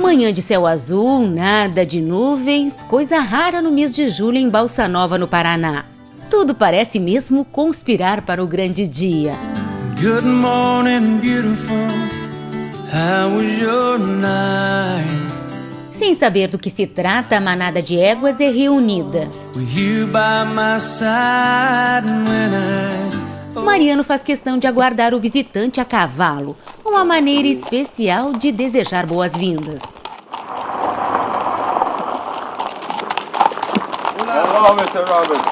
Manhã de céu azul, nada de nuvens, coisa rara no mês de julho em Balsa Nova, no Paraná. Tudo parece mesmo conspirar para o grande dia. Good morning, beautiful. How was your night? Sem saber do que se trata, a manada de éguas é reunida. With you by my side when Mariano faz questão de aguardar o visitante a cavalo, uma maneira especial de desejar boas-vindas. Hello, Mr. Roberts.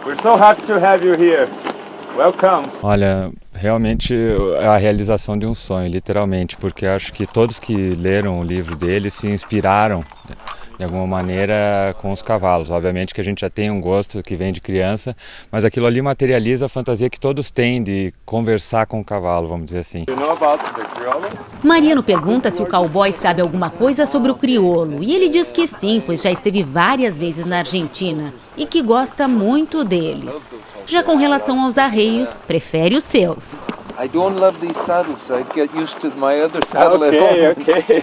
We're so happy to have you here. Welcome. Olha, realmente é a realização de um sonho, literalmente, porque acho que todos que leram o livro dele se inspiraram de alguma maneira com os cavalos. Obviamente que a gente já tem um gosto que vem de criança, mas aquilo ali materializa a fantasia que todos têm de conversar com o cavalo, vamos dizer assim. Mariano pergunta se o cowboy sabe alguma coisa sobre o crioulo, e ele diz que sim, pois já esteve várias vezes na Argentina e que gosta muito deles. Já com relação aos arreios, prefere os seus. I don't love these saddles, so I get used to my other saddle at home. Okay.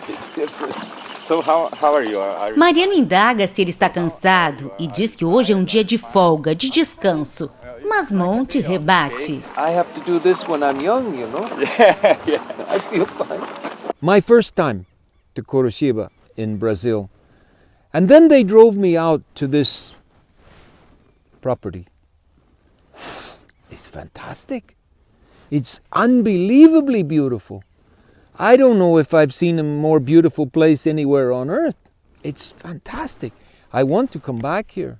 It's different. So how are you? Mariano indaga se ele está cansado e diz que hoje é um dia de folga, de descanso. Mas Monty rebate. I have to do this when I'm young, you know? Yeah. I feel fine. My first time to Curitiba in Brazil. And then they drove me out to this property. It's fantastic. It's unbelievably beautiful. I don't know if I've seen a more beautiful place anywhere on earth. It's fantastic. I want to come back here.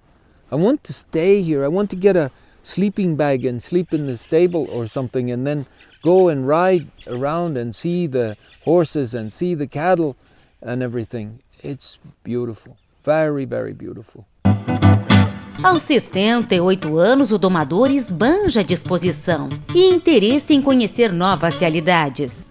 I want to stay here. I want to get a sleeping bag and sleep in the stable or something and then go and ride around and see the horses and see the cattle and everything. It's beautiful. Very, very beautiful. Aos 78 anos, o domador esbanja disposição e interesse em conhecer novas realidades.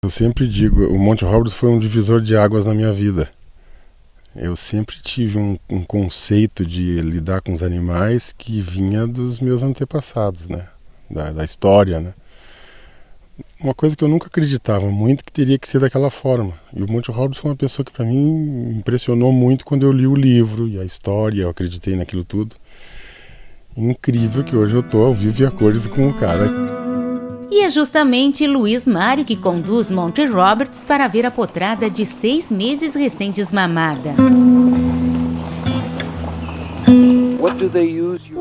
Eu sempre digo, o Monty Roberts foi um divisor de águas na minha vida. Eu sempre tive um conceito de lidar com os animais que vinha dos meus antepassados, né? Da história, né? Uma coisa que eu nunca acreditava muito que teria que ser daquela forma. E o Monty Roberts foi uma pessoa que para mim me impressionou muito quando eu li o livro e a história, eu acreditei naquilo tudo. Incrível que hoje eu estou ao vivo e a cores com o cara. E é justamente Luiz Mário que conduz Monty Roberts para ver a potrada de 6 meses recém-desmamada.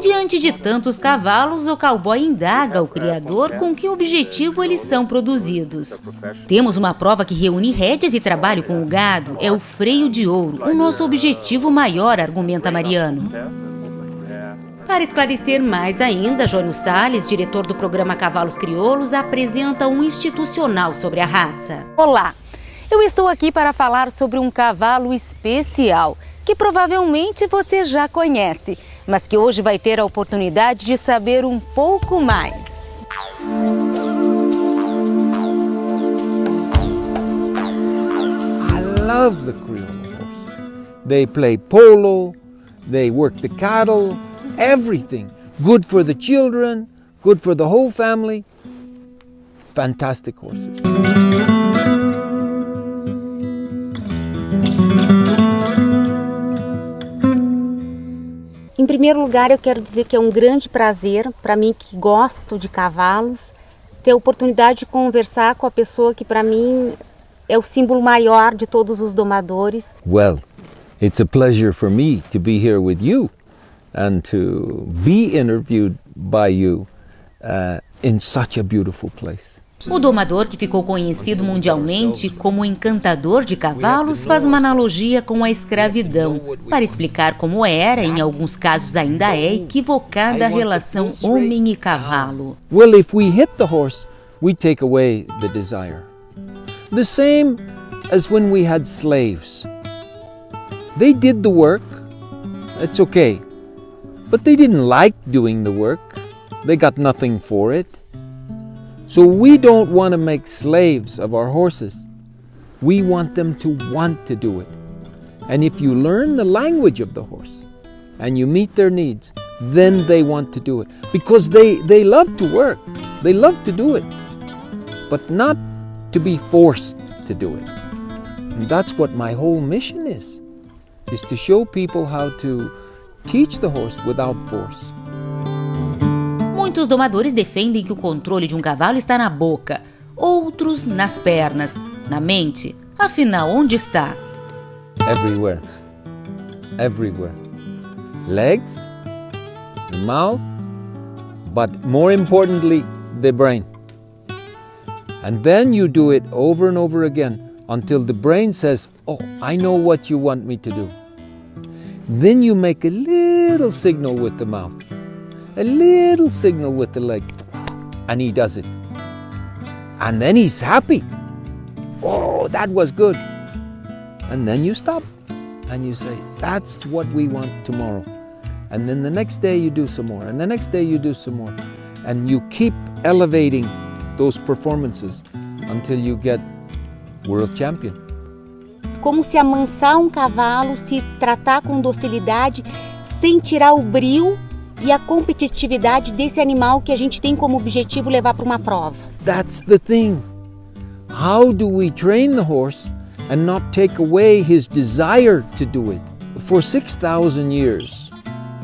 Diante de tantos cavalos, o cowboy indaga o criador com que objetivo eles são produzidos. Temos uma prova que reúne rédeas e trabalho com o gado, é o freio de ouro, o nosso objetivo maior, argumenta Mariano. Para esclarecer mais ainda, Jônio Salles, diretor do programa Cavalos Crioulos, apresenta um institucional sobre a raça. Olá, eu estou aqui para falar sobre um cavalo especial, que provavelmente você já conhece, mas que hoje vai ter a oportunidade de saber um pouco mais. I love the crioulo horse. They play polo, they work the cattle, everything. Good for the children, good for the whole family. Fantastic horses. Em primeiro lugar, eu quero dizer que é um grande prazer para mim que gosto de cavalos, ter a oportunidade de conversar com a pessoa que para mim é o símbolo maior de todos os domadores. Well, it's a pleasure for me to be here with you and to be interviewed by you in such a beautiful place. O domador, que ficou conhecido mundialmente como encantador de cavalos, faz uma analogia com a escravidão, para explicar como era, em alguns casos ainda é, equivocada a relação homem e cavalo. Well, if we hit the horse, we take away the desire. The same as when we had slaves. They did the work, it's okay, but they didn't like doing the work. They got nothing for it. So we don't want to make slaves of our horses. We want them to want to do it. And if you learn the language of the horse and you meet their needs, then they want to do it. Because they love to work. They love to do it. But not to be forced to do it. And that's what my whole mission is to show people how to teach the horse without force. Muitos domadores defendem que o controle de um cavalo está na boca, outros nas pernas, na mente. Afinal, onde está? Everywhere. Everywhere. Legs, the mouth, but more importantly, the brain. And then you do it over and over again until the brain says, oh, I know what you want me to do. Then you make a little signal with the mouth, a little signal with the leg, and he does it. And then he's happy. Oh, that was good. And then you stop and you say, that's what we want tomorrow. And then the next day you do some more, and the next day you do some more. And you keep elevating those performances until you get world champion. Como se amansar um cavalo, se tratar com docilidade, sem tirar o brio e a competitividade desse animal que a gente tem como objetivo levar para uma prova. That's the thing. How do we train the horse and not take away his desire to do it? For 6,000 years,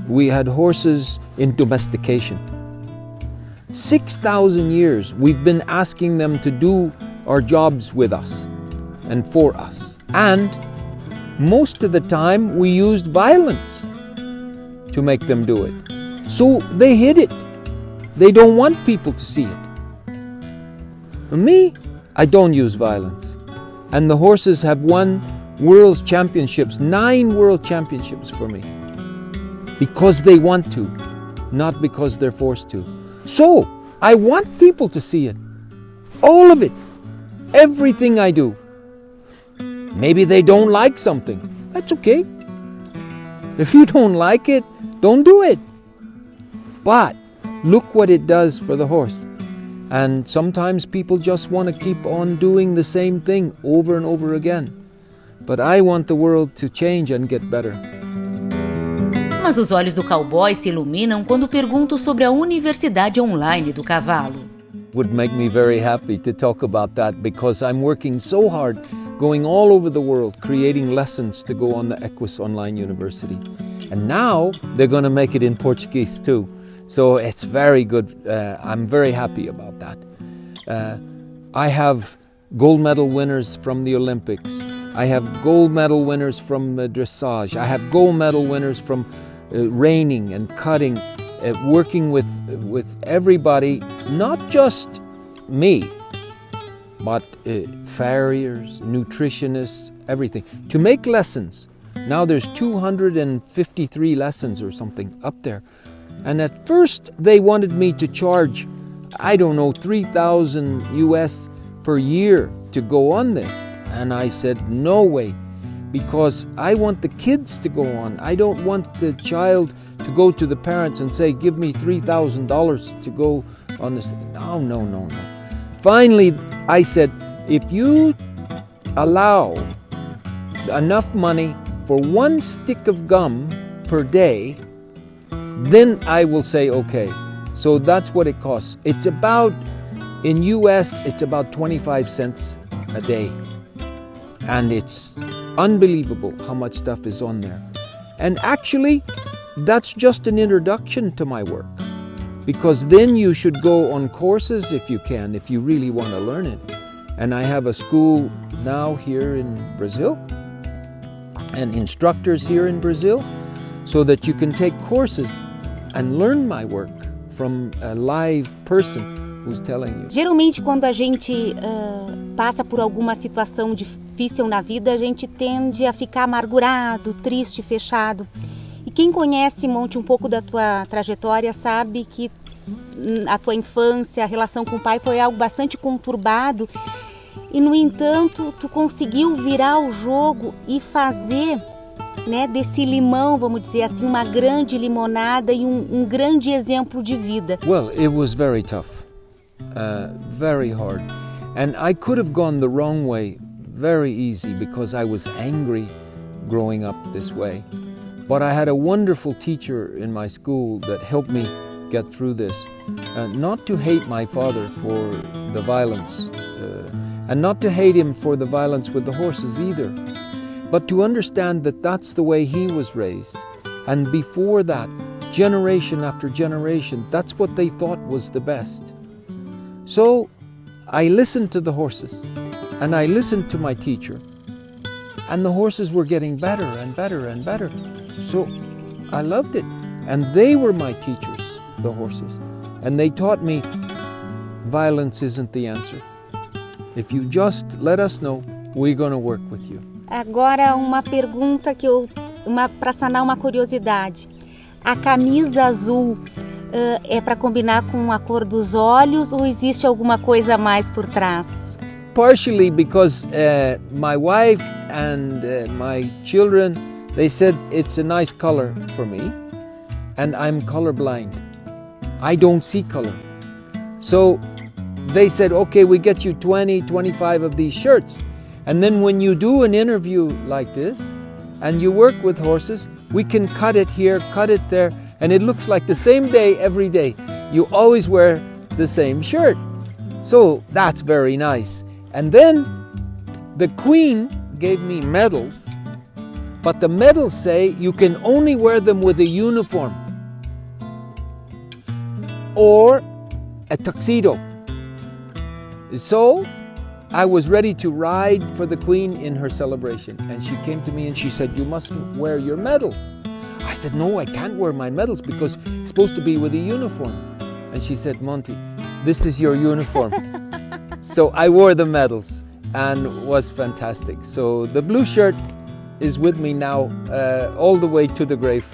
we had horses in domestication. 6,000 years we've been asking them to do our jobs with us and for us. And most of the time we used violence to make them do it. So they hid it. They don't want people to see it. Me, I don't use violence. And the horses have won world championships, 9 world championships for me. Because they want to, not because they're forced to. So, I want people to see it. All of it. Everything I do. Maybe they don't like something. That's okay. If you don't like it, don't do it. But look what it does for the horse. And sometimes people just want to keep on doing the same thing over and over again. But I want the world to change and get better. Mas os olhos do cowboy se iluminam quando pergunto sobre a universidade online do cavalo. Would make me very happy to talk about that because I'm working so hard, going all over the world, creating lessons to go on the Equus Online University. And now they're going to make it in Portuguese too. So it's very good. I'm very happy about that. I have gold medal winners from the Olympics. I have gold medal winners from dressage. I have gold medal winners from reining and cutting, working with everybody, not just me, but farriers, nutritionists, everything, to make lessons. Now there's 253 lessons or something up there. And at first they wanted me to charge, I don't know, $3,000 US per year to go on this. And I said, no way, because I want the kids to go on. I don't want the child to go to the parents and say, give me $3,000 to go on this. No. Finally, I said, if you allow enough money for 1 stick of gum per day, then I will say, okay. So that's what it costs. It's about, in US, it's about 25 cents a day. And it's unbelievable how much stuff is on there. And actually, that's just an introduction to my work. Because then you should go on courses if you can, if you really want to learn it. And I have a school now here in Brazil, and instructors here in Brazil, so that you can take courses and learn my work from a live person who's telling you. Geralmente, quando a gente passa por alguma situação difícil na vida, a gente tende a ficar amargurado, triste, fechado. E quem conhece, Monty, um pouco da tua trajetória, sabe que a tua infância, a relação com o pai foi algo bastante conturbado. E, no entanto, tu conseguiu virar o jogo e fazer, né, desse limão, vamos dizer assim, uma grande limonada e um grande exemplo de vida. Well, it was very tough, very hard. And I could have gone the wrong way very easy because I was angry growing up this way. But I had a wonderful teacher in my school that helped me get through this. Not to hate my father for the violence, and not to hate him for the violence with the horses either, but to understand that that's the way he was raised. And before that, generation after generation, that's what they thought was the best. So I listened to the horses, and I listened to my teacher, and the horses were getting better and better and better. So I loved it. And they were my teachers, the horses. And they taught me violence isn't the answer. If you just let us know, we're going to work with you. Agora uma pergunta para sanar uma curiosidade. A camisa azul é para combinar com a cor dos olhos ou existe alguma coisa a mais por trás? Partially because my wife and my children, they said it's a nice color for me, and I'm colorblind. I don't see color. So they said, okay, we get you 20, 25 of these shirts. And then when you do an interview like this, and you work with horses, we can cut it here, cut it there, and it looks like the same day every day. You always wear the same shirt. So that's very nice. And then the Queen gave me medals, but the medals say you can only wear them with a uniform or a tuxedo. So I was ready to ride for the Queen in her celebration, and she came to me and she said, you mustn't wear your medals. I said, no, I can't wear my medals because it's supposed to be with a uniform. And she said, Monty, this is your uniform. So I wore the medals and was fantastic. So the blue shirt is with me now all the way to the grave.